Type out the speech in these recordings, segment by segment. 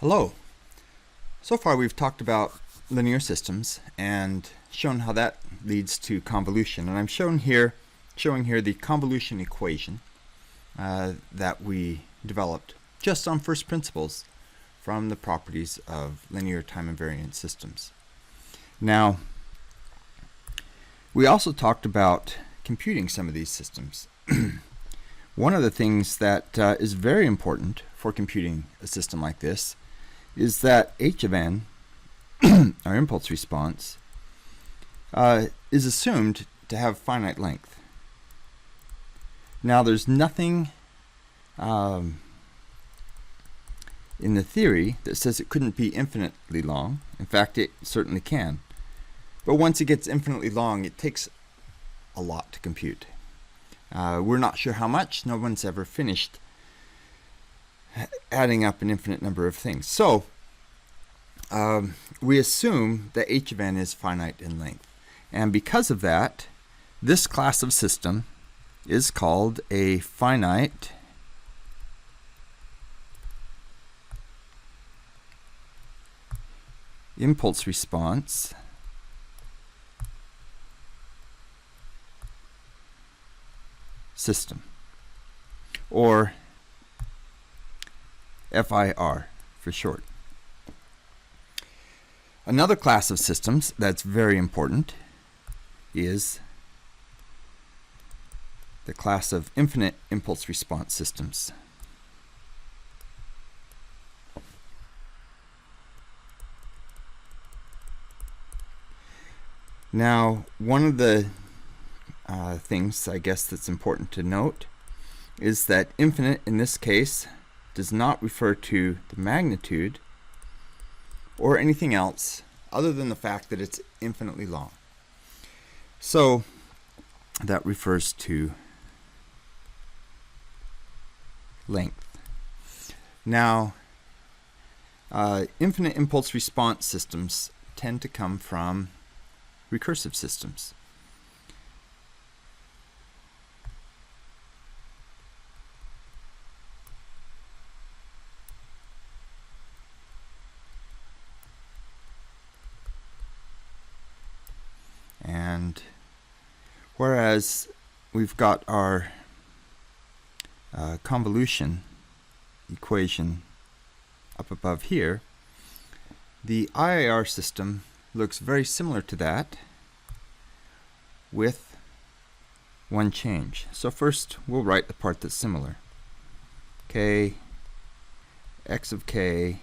Hello. So far we've talked about linear systems and shown how that leads to convolution, and I'm showing here the convolution equation that we developed just on first principles from the properties of linear time invariant systems. Now, we also talked about computing some of these systems. One of the things that is very important for computing a system like this is that h of n, our impulse response, is assumed to have finite length. Now, there's nothing in the theory that says it couldn't be infinitely long. In fact, it certainly can. But once it gets infinitely long, it takes a lot to compute. We're not sure how much. No one's ever finished adding up an infinite number of things. So we assume that h of n is finite in length. And because of that, this class of system is called a finite impulse response system, or FIR for short. Another class of systems that's very important is the class of infinite impulse response systems. Now, one of the things I guess that's important to note is that infinite in this case does not refer to the magnitude or anything else other than the fact that it's infinitely long. So that refers to length. Now, infinite impulse response systems tend to come from recursive systems. And whereas we've got our convolution equation up above here, the IIR system looks very similar to that with one change. So first we'll write the part that's similar. K, x of k,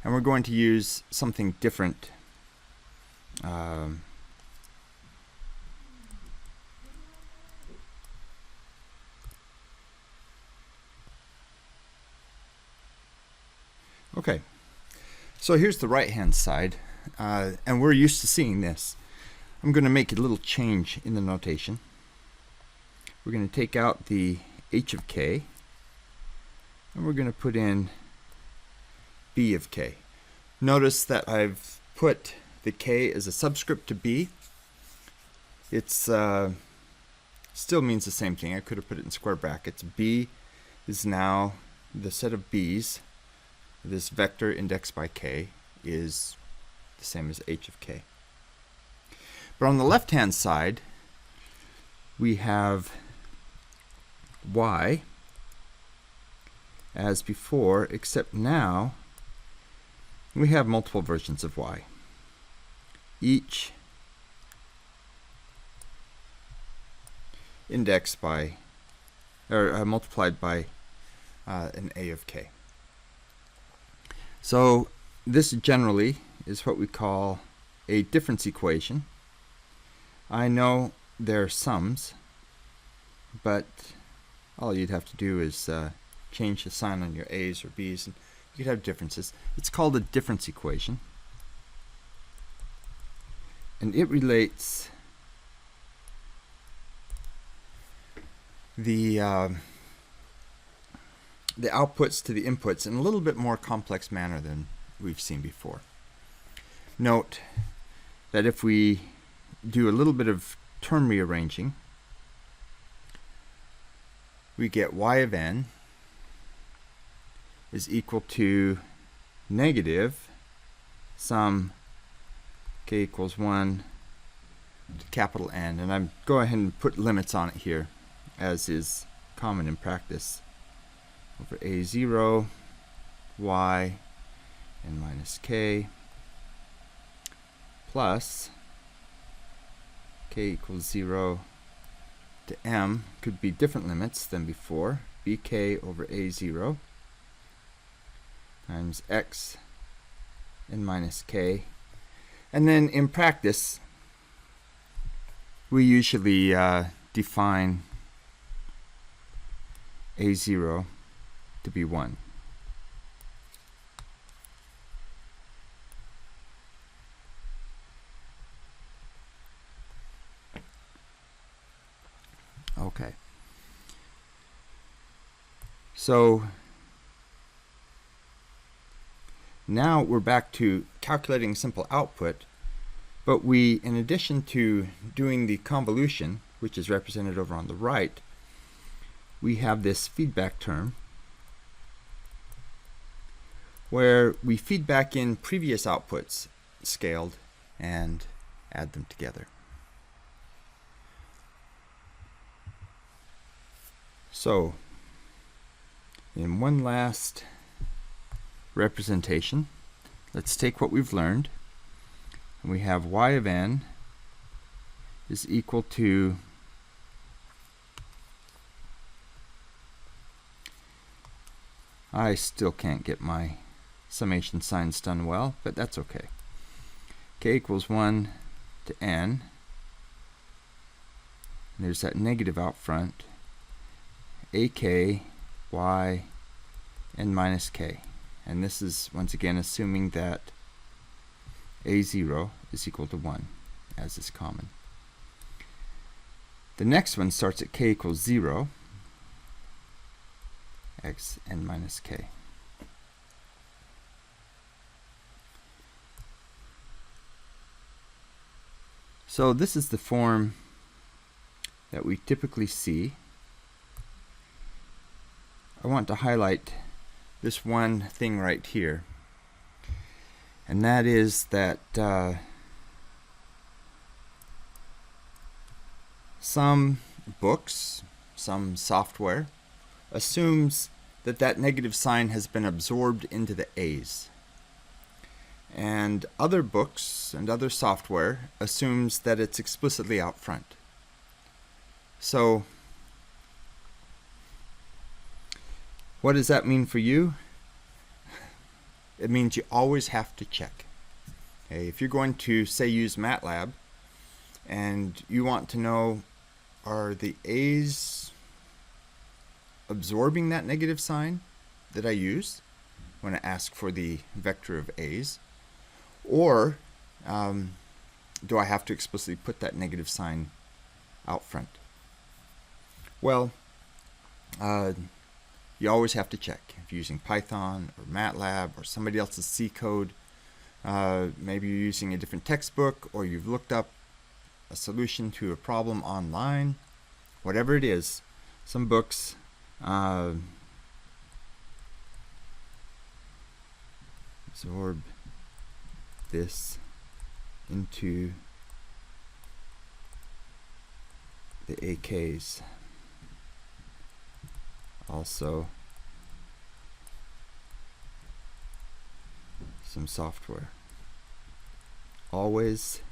and we're going to use something different. Okay, so here's the right-hand side, and we're used to seeing this. I'm going to make a little change in the notation. We're going to take out the h of k, and we're going to put in b of k. Notice that I've put the k as a subscript to b. It's still means the same thing. I could have put it in square brackets. B is now the set of b's. This vector indexed by k is the same as h of k. But on the left-hand side, we have y as before, except now we have multiple versions of y, each indexed by, or multiplied by an a of k. So this generally is what we call a difference equation. I know they're sums, but all you'd have to do is change the sign on your a's or b's, and you could have differences. It's called a difference equation, and it relates the outputs to the inputs in a little bit more complex manner than we've seen before. Note that if we do a little bit of term rearranging, we get y of n is equal to negative sum k equals 1 to capital N, and I'm go ahead and put limits on it here, as is common in practice, over a0 y n minus k plus k equals 0 to m, could be different limits than before, bk over a0 times x n minus k. And then in practice, we usually define a0 to be 1. Okay. So now we're back to calculating simple output, but we, in addition to doing the convolution, which is represented over on the right, we have this feedback term where we feed back in previous outputs scaled and add them together. So, in one last representation, let's take what we've learned, and we have y of n is equal to I still can't get my summation signs done well, but that's okay. K equals 1 to n. And there's that negative out front. AK y n minus k. And this is once again assuming that a0 is equal to 1, as is common. The next one starts at k equals 0, x n minus k. So this is the form that we typically see. I want to highlight this one thing right here, and that is that some books, some software, assumes that that negative sign has been absorbed into the A's. And other books and other software assumes that it's explicitly out front. So what does that mean for you? It means you always have to check. Okay, if you're going to, say, use Matlab, and you want to know, are the A's absorbing that negative sign that I use when I ask for the vector of A's? Or do I have to explicitly put that negative sign out front? Well, you always have to check. If you're using Python or Matlab or somebody else's C code, maybe you're using a different textbook, or you've looked up a solution to a problem online, whatever it is, some books absorb this into the AKs. Also, some software. Always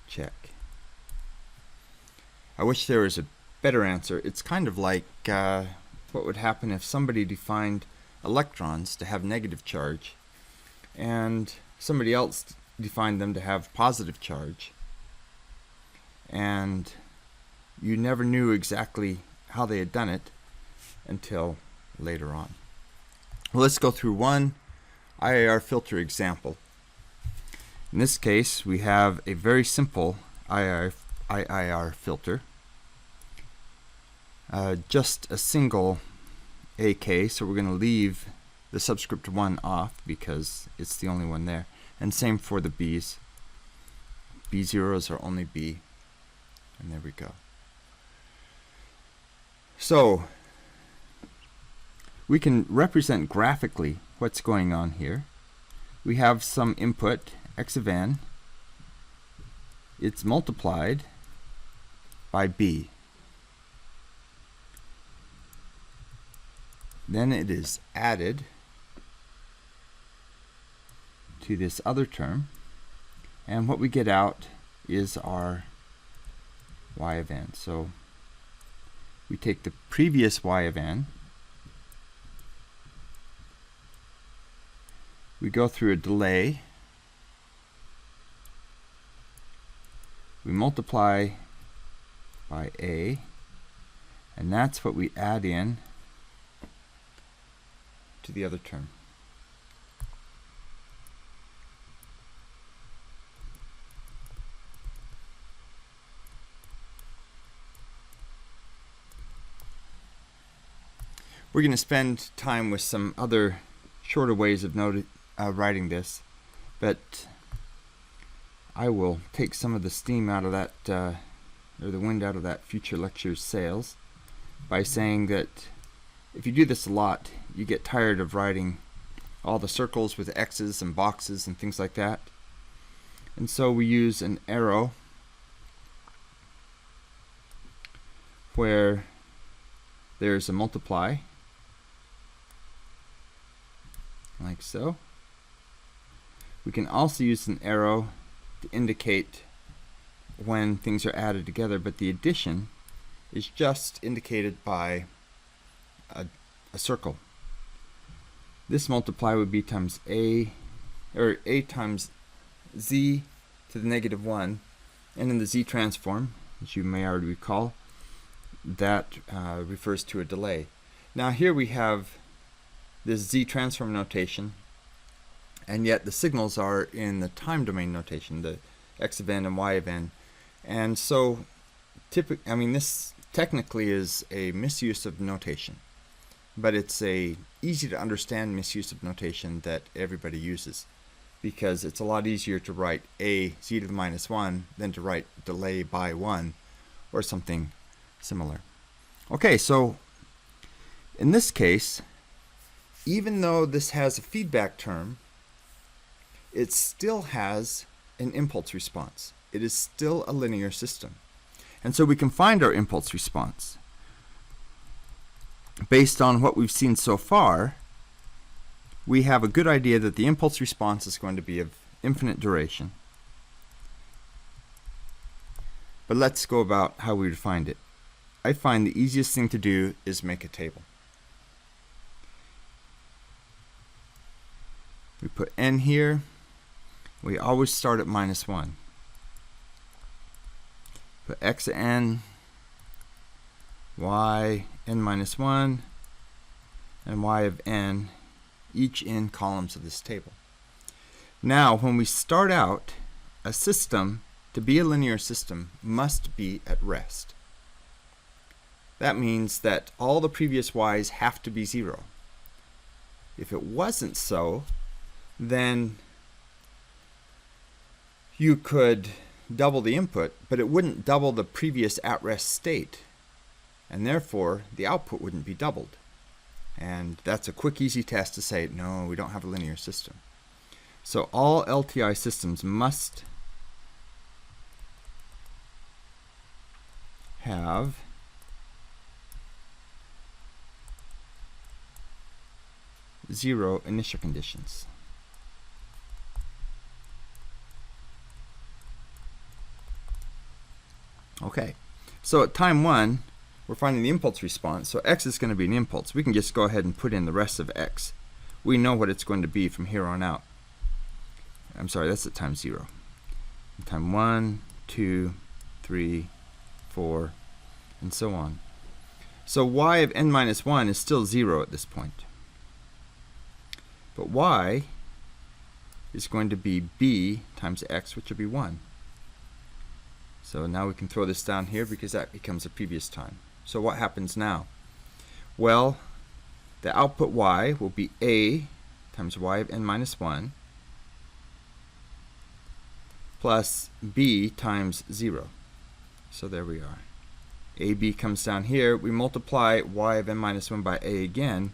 check. I wish there was a better answer. It's kind of like what would happen if somebody defined electrons to have negative charge and somebody else defined them to have positive charge, and you never knew exactly how they had done it until later on. Well, let's go through one IIR filter example. In this case, we have a very simple IIR filter, just a single AK, so we're going to leave the subscript 1 off because it's the only one there. And same for the B's. B0s are only B. And there we go. So we can represent graphically what's going on here. We have some input, x of n. It's multiplied by b. Then it is added to this other term, and what we get out is our y of n. So we take the previous y of n, we go through a delay, we multiply by a, and that's what we add in to the other term. We're going to spend time with some other shorter ways of writing this, but I will take some of the steam out of that, or the wind out of that future lecture's sails, by saying that if you do this a lot, you get tired of writing all the circles with x's and boxes and things like that. And so we use an arrow where there's a multiply, like so. We can also use an arrow to indicate when things are added together, but the addition is just indicated by a circle. This multiply would be times a, or a times z to the negative 1, and in the z transform, as you may already recall, that refers to a delay. Now here we have this z transform notation, and yet the signals are in the time domain notation, the x of n and y of n. And so this technically is a misuse of notation, but it's a easy to understand misuse of notation that everybody uses, because it's a lot easier to write a z to the minus 1 than to write delay by 1 or something similar. Okay, so in this case, even though this has a feedback term, it still has an impulse response. It is still a linear system. And so we can find our impulse response. Based on what we've seen so far, we have a good idea that the impulse response is going to be of infinite duration. But let's go about how we would find it. I find the easiest thing to do is make a table. We put n here. We always start at minus 1. Put x of n, y n minus 1, and y of n, each in columns of this table. Now, when we start out, a system, to be a linear system, must be at rest. That means that all the previous y's have to be 0. If it wasn't so, then you could double the input, but it wouldn't double the previous at-rest state, and therefore the output wouldn't be doubled. And that's a quick, easy test to say, no, we don't have a linear system. So all LTI systems must have zero initial conditions. Okay, so at time 1, we're finding the impulse response, so x is going to be an impulse. We can just go ahead and put in the rest of x. We know what it's going to be from here on out. I'm sorry, that's at time 0. Time 1, 2, 3, 4, and so on. So y of n minus 1 is still 0 at this point. But y is going to be b times x, which will be 1. So now we can throw this down here because that becomes a previous time. So what happens now? Well, the output y will be a times y of n minus 1 plus b times 0. So there we are. ab comes down here. We multiply y of n minus 1 by a again,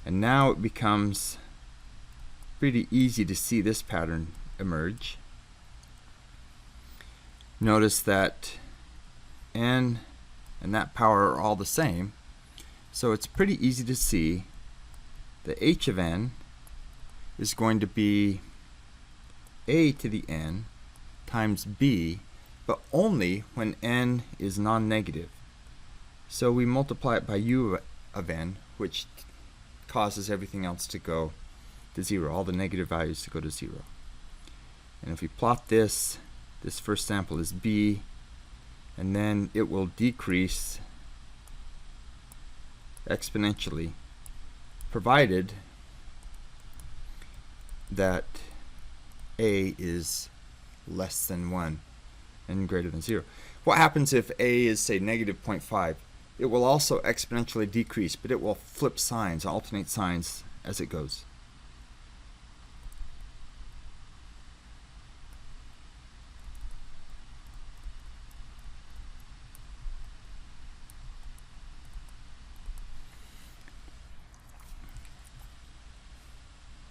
And now it becomes pretty easy to see this pattern emerge. Notice that n and that power are all the same, so it's pretty easy to see that h of n is going to be a to the n times b, but only when n is non-negative. So we multiply it by u of n, which causes everything else to go to 0, all the negative values to go to 0. And if we plot this, this first sample is b, and then it will decrease exponentially, provided that a is less than 1 and greater than 0. What happens if a is, say, negative 0.5? It will also exponentially decrease, but it will flip signs, alternate signs as it goes.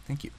Thank you.